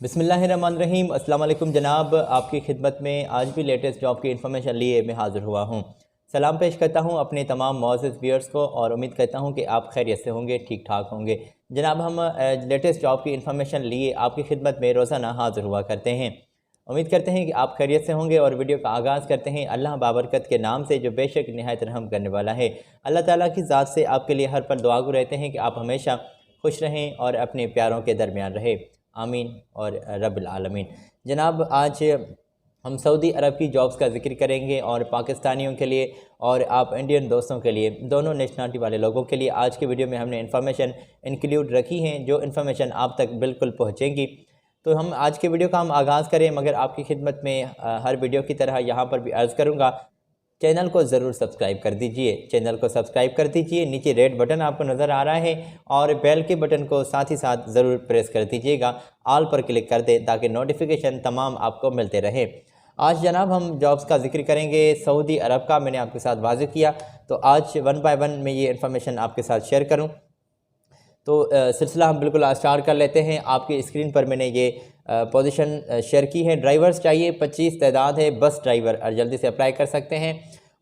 बिस्मिल्लाहिर्रहमानिर्रहीम। अस्सलाम वालेकुम जनाब, आपकी खिदमत में आज भी लेटेस्ट जॉब की इन्फॉर्मेशन लिए मैं हाज़िर हुआ हूँ। सलाम पेश करता हूँ अपने तमाम मुअज़्ज़िज़ व्यूअर्स को और उम्मीद करता हूँ कि आप खैरियत से होंगे, ठीक ठाक होंगे। जनाब, हम लेटेस्ट जॉब की इन्फॉर्मेशन लिए आपकी खिदमत में रोज़ाना हाज़िर हुआ करते हैं। उम्मीद करते हैं कि आप खैरियत से होंगे और वीडियो का आगाज़ करते हैं अल्लाह बाबरकत के नाम से, जो बेशक निहायत रहम करने वाला है। अल्लाह ताला की ज़ात से आपके लिए हर पल दुआगो रहते हैं कि आप हमेशा खुश रहें और अपने प्यारों के दरमियान रहे। आमीन और रब्बिल आलमीन। जनाब, आज हम सऊदी अरब की जॉब्स का ज़िक्र करेंगे और पाकिस्तानियों के लिए और आप इंडियन दोस्तों के लिए, दोनों नेशनलिटी वाले लोगों के लिए आज की वीडियो में हमने इन्फॉर्मेशन इंक्लूड रखी हैं, जो इन्फॉर्मेशन आप तक बिल्कुल पहुँचेंगी। तो हम आज के वीडियो का हम आगाज़ करें, मगर आपकी खिदमत में हर वीडियो की तरह यहाँ पर भी अर्ज़ करूँगा, चैनल को ज़रूर सब्सक्राइब कर दीजिए। चैनल को सब्सक्राइब कर दीजिए, नीचे रेड बटन आपको नज़र आ रहा है और बेल के बटन को साथ ही साथ ज़रूर प्रेस कर दीजिएगा। ऑल पर क्लिक कर दें ताकि नोटिफिकेशन तमाम आपको मिलते रहे। आज जनाब हम जॉब्स का जिक्र करेंगे सऊदी अरब का। मैंने आपके साथ वाज़ेह किया, तो आज 1 बाय 1 मैं ये इन्फॉर्मेशन आपके साथ शेयर करूँ। तो सिलसिला हम बिल्कुल आज स्टार्ट कर लेते हैं। आपकी स्क्रीन पर मैंने ये पोजीशन शेयर की है। ड्राइवर्स चाहिए, 25 तादाद है, बस ड्राइवर, और जल्दी से अप्लाई कर सकते हैं।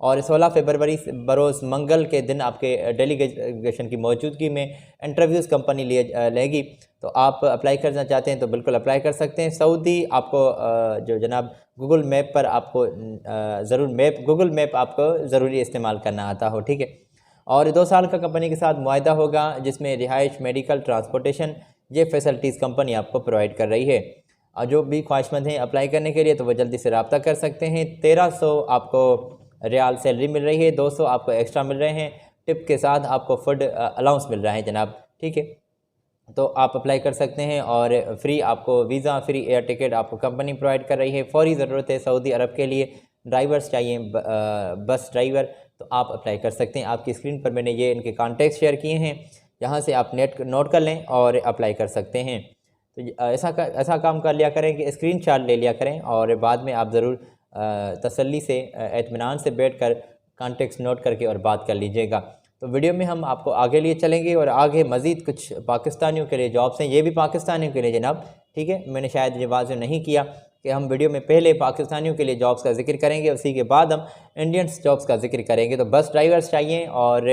और 16 फरवरी बरोज़ मंगल के दिन आपके डेलीगेशन की मौजूदगी में इंटरव्यूज़ कंपनी लेगी। तो आप अप्लाई करना चाहते हैं तो बिल्कुल अप्लाई कर सकते हैं। सऊदी आपको जो जनाब गूगल मैप पर आपको गूगल मैप आपको ज़रूरी इस्तेमाल करना आता हो, ठीक है। और 2 साल का कंपनी के साथ मुआहदा होगा, जिसमें रिहाइश, मेडिकल, ट्रांसपोर्टेशन, ये फैसिलिटीज़ कंपनी आपको प्रोवाइड कर रही है। और जो भी ख्वाहिशमंद हैं अप्लाई करने के लिए, तो वो जल्दी से रब्ता कर सकते हैं। 1300 आपको रियाल सैलरी मिल रही है, 200 आपको एक्स्ट्रा मिल रहे हैं, टिप के साथ आपको फूड अलाउंस मिल रहा है जनाब, ठीक है। तो आप अप्लाई कर सकते हैं और फ्री आपको वीज़ा, फ्री एयर टिकट आपको कंपनी प्रोवाइड कर रही है। फौरी ज़रूरत है सऊदी अरब के लिए, ड्राइवर्स चाहिए, बस ड्राइवर, तो आप अप्लाई कर सकते हैं। आपकी स्क्रीन पर मैंने ये इनके कॉन्टैक्ट शेयर किए हैं, यहाँ से आप नोट कर लें और अप्लाई कर सकते हैं। तो ऐसा काम कर लिया करें कि स्क्रीनशॉट ले लिया करें और बाद में आप ज़रूर तसल्ली से, इत्मीनान से बैठकर कॉन्टेक्ट्स नोट करके और बात कर लीजिएगा। तो वीडियो में हम आपको आगे लिए चलेंगे और आगे मज़ीद कुछ पाकिस्तानियों के लिए जॉब्स हैं, ये भी पाकिस्तानियों के लिए जनाब, ठीक है। मैंने शायद ये वाज़ेह नहीं किया कि हम वीडियो में पहले पाकिस्तानियों के लिए जॉब्स का जिक्र करेंगे, उसी के बाद हम इंडियंस जॉब्स का जिक्र करेंगे। तो बस ड्राइवर्स चाहिए और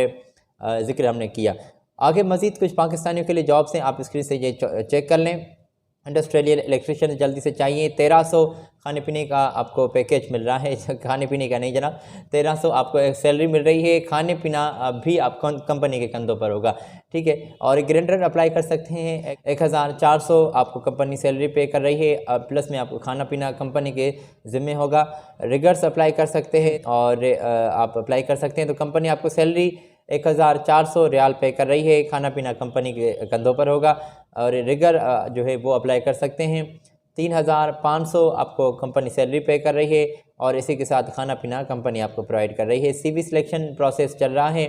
जिक्र हमने किया। आगे मज़ीद कुछ पाकिस्तानियों के लिए जॉब्स हैं, आप स्क्रीन से ये चेक कर लें। इंडस्ट्रियल इलेक्ट्रिशियन जल्दी से चाहिए, 1300 खाने पीने का आपको पैकेज मिल रहा है, खाने पीने का नहीं जनाब, 1300 आपको एक सैलरी मिल रही है, खाने पीना भी आप कंपनी के कंधों पर होगा, ठीक है। और ग्राइंडर अप्लाई कर सकते हैं, 1400 आपको कंपनी सैलरी पे कर रही है, प्लस में आपको खाना पीना कंपनी के ज़िम्मे होगा। रिगर्स अप्लाई कर सकते हैं और आप अप्लाई कर सकते हैं, तो कंपनी आपको सैलरी 1400 रियाल पे कर रही है, खाना पीना कंपनी के कंधों पर होगा। और रिगर जो है वो अप्लाई कर सकते हैं, 3500 आपको कंपनी सैलरी पे कर रही है और इसी के साथ खाना पीना कंपनी आपको प्रोवाइड कर रही है। CV सिलेक्शन प्रोसेस चल रहा है,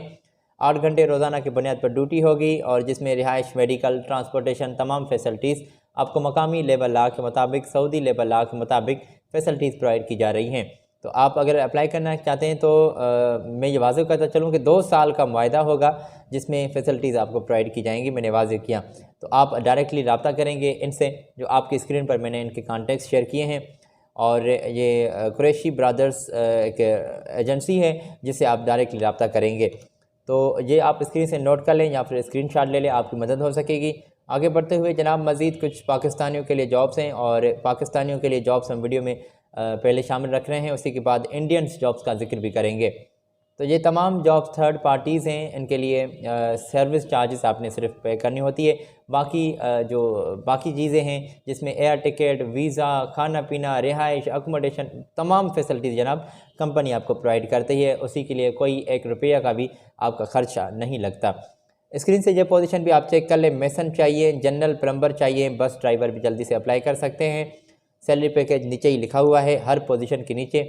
8 घंटे रोज़ाना की बुनियाद पर ड्यूटी होगी और जिसमें रिहाइश, मेडिकल, ट्रांसपोर्टेशन, तमाम फैसिलिटीज़ आपको मकामी लेबर लॉ के मुताबिक, सऊदी लेबर लॉ के मुताबिक फ़ैसिलिटीज़ प्रोवाइड की जा रही हैं। तो आप अगर अप्लाई करना चाहते हैं तो मैं ये वाज़ेह करता चलूँ कि 2 साल का मुआहदा होगा, जिसमें फ़ैसिलिटीज़ आपको प्रोवाइड की जाएंगी, मैंने वाज़ेह किया। तो आप डायरेक्टली रब्ता करेंगे इनसे, जो आपकी स्क्रीन पर मैंने इनके कॉन्टैक्ट शेयर किए हैं। और ये कुरैशी ब्रदर्स एक एजेंसी है जिससे आप डायरेक्टली रब्ता करेंगे। तो ये आप स्क्रीन से नोट कर लें या फिर स्क्रीनशॉट ले लें, आपकी मदद हो सकेगी। आगे बढ़ते हुए जनाब मज़ीद कुछ पाकिस्तानियों के लिए जॉब्स हैं और पाकिस्तानियों के लिए जॉब्स हम वीडियो में पहले शामिल रख रहे हैं, उसी के बाद इंडियंस जॉब्स का जिक्र भी करेंगे। तो ये तमाम जॉब्स थर्ड पार्टीज़ हैं, इनके लिए सर्विस चार्जेस आपने सिर्फ पे करनी होती है। बाकी जो बाकी चीज़ें हैं जिसमें एयर टिकट, वीज़ा, खाना पीना, रिहाइश, अकोमोडेशन, तमाम फैसिलिटीज़ जनाब कंपनी आपको प्रोवाइड करती है, उसी के लिए कोई 1 रुपया का भी आपका ख़र्चा नहीं लगता। स्क्रीन से ये पोजीशन भी आप चेक कर लें। मेसन चाहिए, जनरल प्लम्बर चाहिए, बस ड्राइवर भी जल्दी से अप्लाई कर सकते हैं। सैलरी पैकेज नीचे ही लिखा हुआ है हर पोजीशन के नीचे।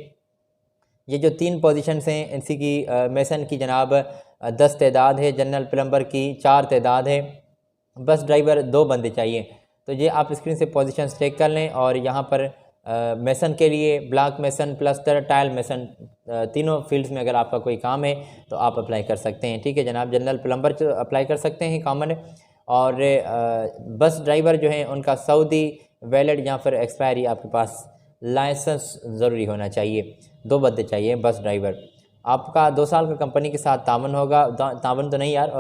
ये जो 3 पोजीशंस हैं इसी की मेसन की जनाब 10 तादाद है, जनरल प्लम्बर की 4 तादाद है, बस ड्राइवर 2 बंदे चाहिए। तो ये आप स्क्रीन से पोजीशंस चेक कर लें। और यहाँ पर मेसन के लिए ब्लॉक मेसन, प्लस्तर, टाइल मेसन, तीनों फील्ड्स में अगर आपका कोई काम है तो आप अप्लाई कर सकते हैं, ठीक है जनाब। जनरल प्लम्बर अप्लाई कर सकते हैं, कॉमन है। और बस ड्राइवर जो हैं उनका सऊदी वैलिड या फिर एक्सपायरी आपके पास लाइसेंस ज़रूरी होना चाहिए। 2 बंदे चाहिए बस ड्राइवर। आपका 2 साल का कंपनी के साथ तावन होगा, तावन तो नहीं यार,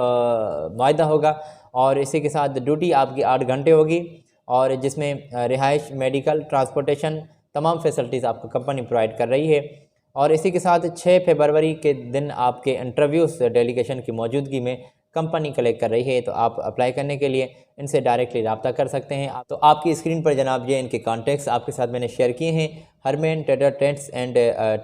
मुआहदा होगा। और इसी के साथ ड्यूटी आपकी 8 घंटे होगी और जिसमें रिहाइश, मेडिकल, ट्रांसपोर्टेशन तमाम फैसिलिटीज़ आपको कंपनी प्रोवाइड कर रही है। और इसी के साथ 6 फरवरी के दिन आपके इंटरव्यूज़ डेलीगेशन की मौजूदगी में कंपनी कलेक्ट कर रही है। तो आप अप्लाई करने के लिए इनसे डायरेक्टली रब्ता कर सकते हैं। तो आपकी स्क्रीन पर जनाब ये इनके कॉन्टैक्ट्स आपके साथ मैंने शेयर किए हैं। Harman trader tents and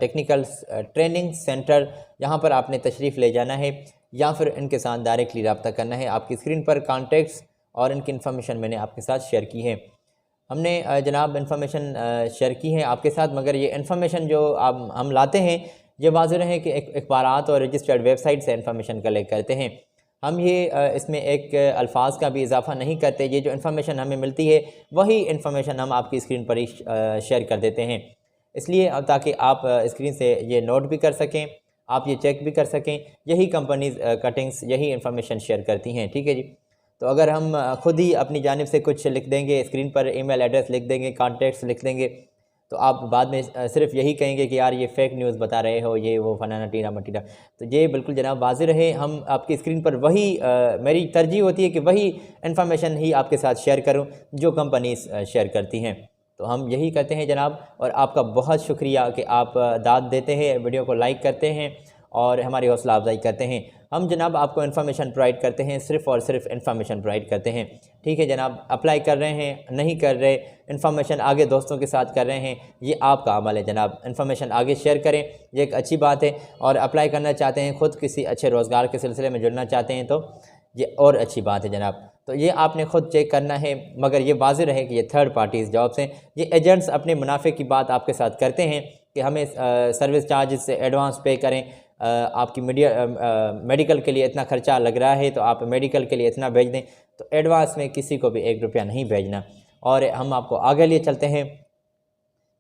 technical training centre, यहाँ पर आपने तशरीफ़ ले जाना है या फिर इनके साथ डायरेक्टली रब्ता करना है। आपकी स्क्रीन पर कॉन्टैक्ट्स और इनकी इन्फॉर्मेशन मैंने आपके साथ शेयर की है। हमने जनाब इन्फॉर्मेशन शेयर की है आपके साथ, मगर ये इन्फॉर्मेशन जो हम लाते हैं ये वाज़ेह है कि अखबारात और रजिस्टर्ड वेबसाइट से इन्फॉर्मेशन कलेक्ट करते हैं। हम ये इसमें एक अल्फाज का भी इजाफा नहीं करते। ये जो इन्फॉर्मेशन हमें मिलती है वही इन्फॉर्मेशन हम आपकी स्क्रीन पर ही शेयर कर देते हैं, इसलिए ताकि आप स्क्रीन से ये नोट भी कर सकें, आप ये चेक भी कर सकें। यही कंपनीज़ कटिंग्स यही इन्फॉर्मेशन शेयर करती हैं, ठीक है जी। तो अगर हम ख़ुद ही अपनी जानिब से कुछ लिख देंगे, स्क्रीन पर ईमेल एड्रेस लिख देंगे, कॉन्टैक्ट्स लिख देंगे, तो आप बाद में सिर्फ यही कहेंगे कि यार ये फ़ेक न्यूज़ बता रहे हो, ये वो फलाना टीना मटीना। तो ये बिल्कुल जनाब वाज़ेह रहे, हम आपकी स्क्रीन पर वही मेरी तरजीह होती है कि वही इन्फॉर्मेशन ही आपके साथ शेयर करूं जो कंपनीज़ शेयर करती हैं। तो हम यही करते हैं जनाब, और आपका बहुत शुक्रिया कि आप दाद देते हैं, वीडियो को लाइक करते हैं और हमारी हौसला अफजाई करते हैं। हम जनाब आपको इन्फॉर्मेशन प्रोवाइड करते हैं, सिर्फ़ और सिर्फ इन्फॉर्मेशन प्रोवाइड करते हैं, ठीक है जनाब। अप्लाई कर रहे हैं, नहीं कर रहे, इन्फॉर्मेशन आगे दोस्तों के साथ कर रहे हैं, ये आपका अमल है जनाब। इन्फॉर्मेशन आगे शेयर करें, ये एक अच्छी बात है। और अप्लाई करना चाहते हैं, ख़ुद किसी अच्छे रोज़गार के सिलसिले में जुड़ना चाहते हैं तो ये और अच्छी बात है जनाब। तो ये आपने ख़ुद चेक करना है, मगर ये वाज़ेह रहे कि ये थर्ड पार्टीज़ जॉब्स हैं। ये एजेंट्स अपने मुनाफे की बात आपके साथ करते हैं कि हमें सर्विस चार्जेस से एडवांस पे करें, आपकी मेडिकल के लिए इतना ख़र्चा लग रहा है तो आप मेडिकल के लिए इतना भेज दें। तो एडवांस में किसी को भी 1 रुपया नहीं भेजना। और हम आपको आगे लिए चलते हैं,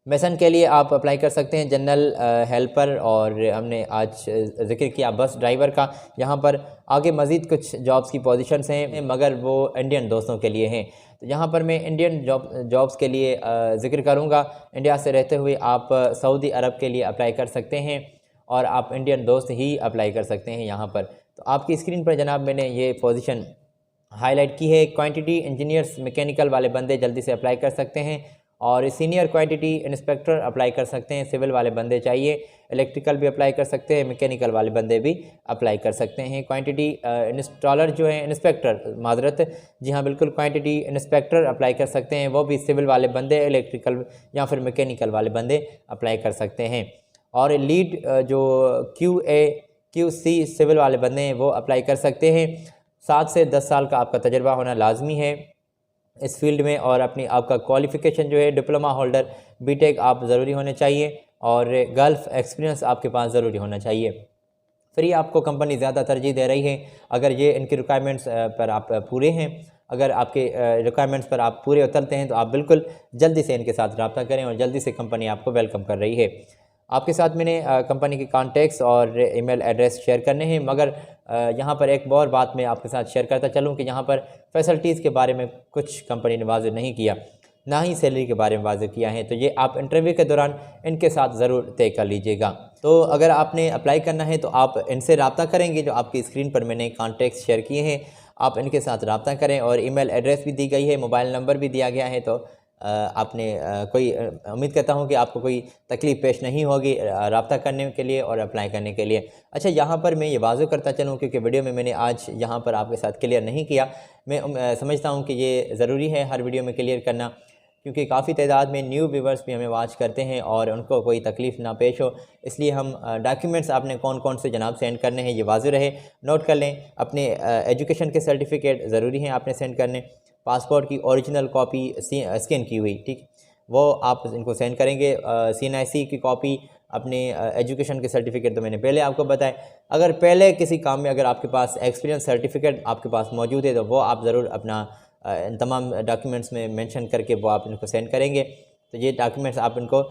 मैसन के लिए आप अप्लाई कर सकते हैं, जनरल हेल्पर, और हमने आज ज़िक्र किया बस ड्राइवर का। यहाँ पर आगे मज़ीद कुछ जॉब्स की पोजीशंस हैं, मगर वो इंडियन दोस्तों के लिए हैं। तो यहाँ पर मैं इंडियन जॉब्स के लिए ज़िक्र करूँगा। इंडिया से रहते हुए आप सऊदी अरब के लिए अप्लाई कर सकते हैं और आप इंडियन दोस्त ही अप्लाई कर सकते हैं यहाँ पर। तो आपकी स्क्रीन पर जनाब मैंने ये पोजीशन हाईलाइट की है। क्वांटिटी इंजीनियर्स मैकेनिकल वाले बंदे जल्दी से अप्लाई कर सकते हैं, और सीनियर क्वांटिटी इंस्पेक्टर अप्लाई कर सकते हैं, सिविल वाले बंदे चाहिए। इलेक्ट्रिकल भी अप्लाई कर सकते हैं, मैकेनिकल वाले बंदे भी अप्लाई कर सकते हैं। क्वांटिटी इंस्टॉलर जो है, इंस्पेक्टर माजरत, जी हाँ बिल्कुल, क्वांटिटी इंस्पेक्टर अप्लाई कर सकते हैं, वो भी सिविल वाले बंदे, इलेक्ट्रिकल या फिर मैकेनिकल वाले बंदे अप्लाई कर सकते हैं। और लीड जो QA QC सिविल वाले बंदे हैं वो अप्लाई कर सकते हैं। 7 से 10 साल का आपका तजर्बा होना लाजमी है इस फील्ड में, और आपका क्वालिफ़िकेशन जो है डिप्लोमा होल्डर, बीटेक आप ज़रूरी होने चाहिए, और गल्फ़ एक्सपीरियंस आपके पास ज़रूरी होना चाहिए। फ्री आपको कंपनी ज़्यादा तरजीह दे रही है अगर ये इनकी रिक्वायरमेंट्स पर आप पूरे हैं। अगर आपके रिक्वायरमेंट्स पर आप पूरे उतरते हैं तो आप बिल्कुल जल्दी से इनके साथ रब्ता करें, और जल्दी से कंपनी आपको वेलकम कर रही है। आपके साथ मैंने कंपनी के कॉन्टैक्ट्स और ईमेल एड्रेस शेयर करने हैं, मगर यहाँ पर एक और बात मैं आपके साथ शेयर करता चलूँ कि यहाँ पर फैसिलिटीज़ के बारे में कुछ कंपनी ने वाज़ेह नहीं किया, ना ही सैलरी के बारे में वाज़ेह किया है। तो ये आप इंटरव्यू के दौरान इनके साथ ज़रूर तय कर लीजिएगा। तो अगर आपने अप्लाई करना है तो आप इनसे रब्ता करेंगे, जो आपकी स्क्रीन पर मैंने कॉन्टैक्ट्स शेयर किए हैं, आप इनके साथ रब्ता करें, और ईमेल एड्रेस भी दी गई है, मोबाइल नंबर भी दिया गया है। तो आपने कोई उम्मीद करता हूँ कि आपको कोई तकलीफ़ पेश नहीं होगी रब्ता करने के लिए और अप्लाई करने के लिए। अच्छा, यहाँ पर मैं ये वाज़ेह करता चलूँ, क्योंकि वीडियो में मैंने आज यहाँ पर आपके साथ क्लियर नहीं किया। मैं समझता हूँ कि ये ज़रूरी है हर वीडियो में क्लियर करना, क्योंकि काफ़ी तादाद में न्यू व्यूवर्स भी हमें वॉच करते हैं और उनको कोई तकलीफ़ ना पेश हो, इसलिए हम डॉक्यूमेंट्स आपने कौन कौन से जनाब सेंड करने हैं ये वाज़ेह रहे, नोट कर लें। अपने एजुकेशन के सर्टिफिकेट ज़रूरी हैं आपने सेंड करने, पासपोर्ट की ओरिजिनल कॉपी स्कैन की हुई, ठीक, वो आप इनको सेंड करेंगे। CNIC की कॉपी, अपने एजुकेशन के सर्टिफिकेट तो मैंने पहले आपको बताया। अगर पहले किसी काम में अगर आपके पास एक्सपीरियंस सर्टिफिकेट आपके पास मौजूद है तो वो आप ज़रूर अपना इन तमाम डॉक्यूमेंट्स में मेंशन करके वो आप इनको सेंड करेंगे। तो ये डॉक्यूमेंट्स आप इनको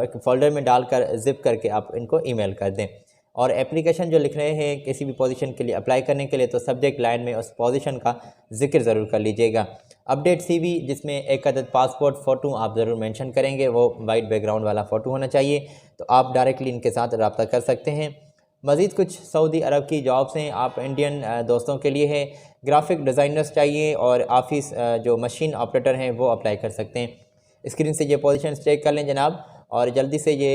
एक फ़ोल्डर में डालकर ज़िप करके आप इनको ईमेल कर दें। और एप्लीकेशन जो लिख रहे हैं किसी भी पोजीशन के लिए अप्लाई करने के लिए, तो सब्जेक्ट लाइन में उस पोजीशन का जिक्र ज़रूर कर लीजिएगा। अपडेट सीवी जिसमें एक अदद पासपोर्ट फ़ोटो आप ज़रूर मेंशन करेंगे, वो वाइट बैकग्राउंड वाला फ़ोटो होना चाहिए। तो आप डायरेक्टली इनके साथ रब्ता कर सकते हैं। मज़ीद कुछ सऊदी अरब की जॉब्स हैं आप इंडियन दोस्तों के लिए है। ग्राफिक डिज़ाइनर्स चाहिए और ऑफिस जो मशीन ऑपरेटर हैं वो अप्लाई कर सकते हैं। स्क्रीन से ये पोजीशंस चेक कर लें जनाब, और जल्दी से ये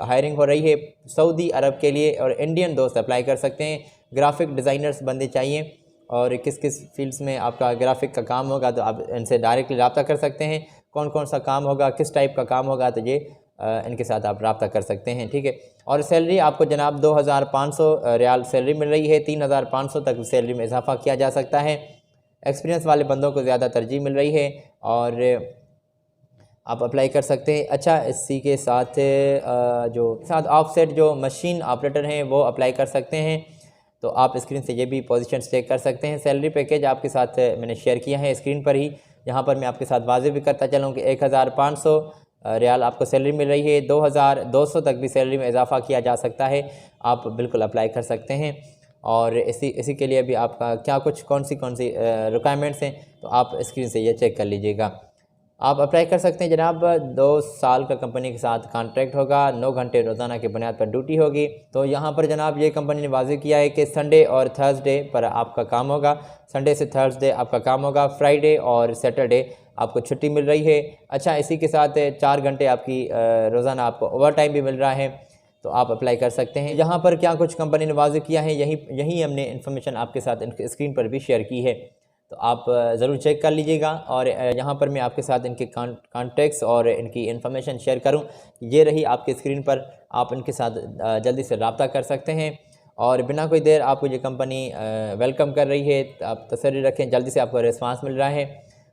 हायरिंग हो रही है सऊदी अरब के लिए, और इंडियन दोस्त अप्लाई कर सकते हैं। ग्राफिक डिज़ाइनर्स बंदे चाहिए, और किस किस फील्ड्स में आपका ग्राफिक का काम होगा तो आप इनसे डायरेक्टली रब्ता कर सकते हैं। कौन कौन सा काम होगा, किस टाइप का काम होगा, तो ये इनके साथ आप रब्ता कर सकते हैं, ठीक है। और सैलरी आपको जनाब 2500 रियाल सैलरी मिल रही है। 3500 तक सैलरी में इजाफा किया जा सकता है। एक्सपीरियंस वाले बंदों को ज़्यादा तरजीह मिल रही है और आप अप्लाई कर सकते हैं। अच्छा, इसी के साथ जो साथ ऑफसेट जो मशीन ऑपरेटर हैं वो अप्लाई कर सकते हैं। तो आप स्क्रीन से ये भी पोजीशन चेक कर सकते हैं। सैलरी पैकेज आपके साथ मैंने शेयर किया है स्क्रीन पर ही। यहाँ पर मैं आपके साथ वाज़ेह भी करता चलूँ कि 1500 रियाल आपको सैलरी मिल रही है। 2200 तक भी सैलरी में इजाफा किया जा सकता है। आप बिल्कुल अप्लाई कर सकते हैं। और इसी के लिए भी आपका क्या कुछ कौन सी रिक्वायरमेंट्स हैं तो आप स्क्रीन से ये चेक कर लीजिएगा। आप अप्लाई कर सकते हैं जनाब। 2 साल का कंपनी के साथ कॉन्ट्रैक्ट होगा। 9 घंटे रोज़ाना की बुनियाद पर ड्यूटी होगी। तो यहाँ पर जनाब ये कंपनी ने वाज़ेह किया है कि संडे और थर्सडे पर आपका काम होगा। संडे से थर्सडे आपका काम होगा। फ्राइडे और सैटरडे आपको छुट्टी मिल रही है। अच्छा, इसी के साथ 4 घंटे आपकी रोज़ाना आपको ओवर टाइम भी मिल रहा है। तो आप अप्लाई कर सकते हैं। यहाँ पर क्या कुछ कंपनी ने वाज़ेह किया है यही हमने इन्फॉर्मेशन आपके साथ स्क्रीन पर भी शेयर की है। तो आप ज़रूर चेक कर लीजिएगा। और यहाँ पर मैं आपके साथ इनके कॉन्टैक्ट्स और इनकी इन्फॉर्मेशन शेयर करूँ, ये रही आपके स्क्रीन पर। आप इनके साथ जल्दी से रब्ता कर सकते हैं और बिना कोई देर आपको ये कंपनी वेलकम कर रही है। आप तसल्ली रखें, जल्दी से आपको रिस्पांस मिल रहा है।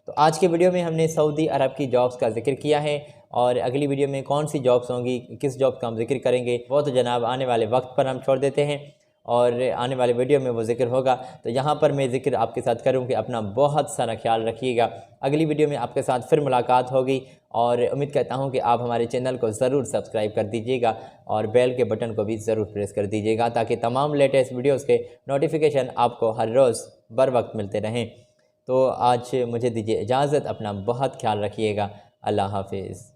तो आज के वीडियो में हमने सऊदी अरब की जॉब्स का जिक्र किया है, और अगली वीडियो में कौन सी जॉब्स होंगी, किस जॉब का हम जिक्र करेंगे, वो तो जनाब आने वाले वक्त पर हम छोड़ देते हैं और आने वाले वीडियो में वो जिक्र होगा। तो यहाँ पर मैं जिक्र आपके साथ करूँ कि अपना बहुत सारा ख्याल रखिएगा। अगली वीडियो में आपके साथ फिर मुलाकात होगी, और उम्मीद करता हूँ कि आप हमारे चैनल को ज़रूर सब्सक्राइब कर दीजिएगा और बेल के बटन को भी ज़रूर प्रेस कर दीजिएगा, ताकि तमाम लेटेस्ट वीडियोज़ के नोटिफिकेशन आपको हर रोज़ बर वक्त मिलते रहें। तो आज मुझे दीजिए इजाज़त, अपना बहुत ख्याल रखिएगा। अल्लाह हाफिज़।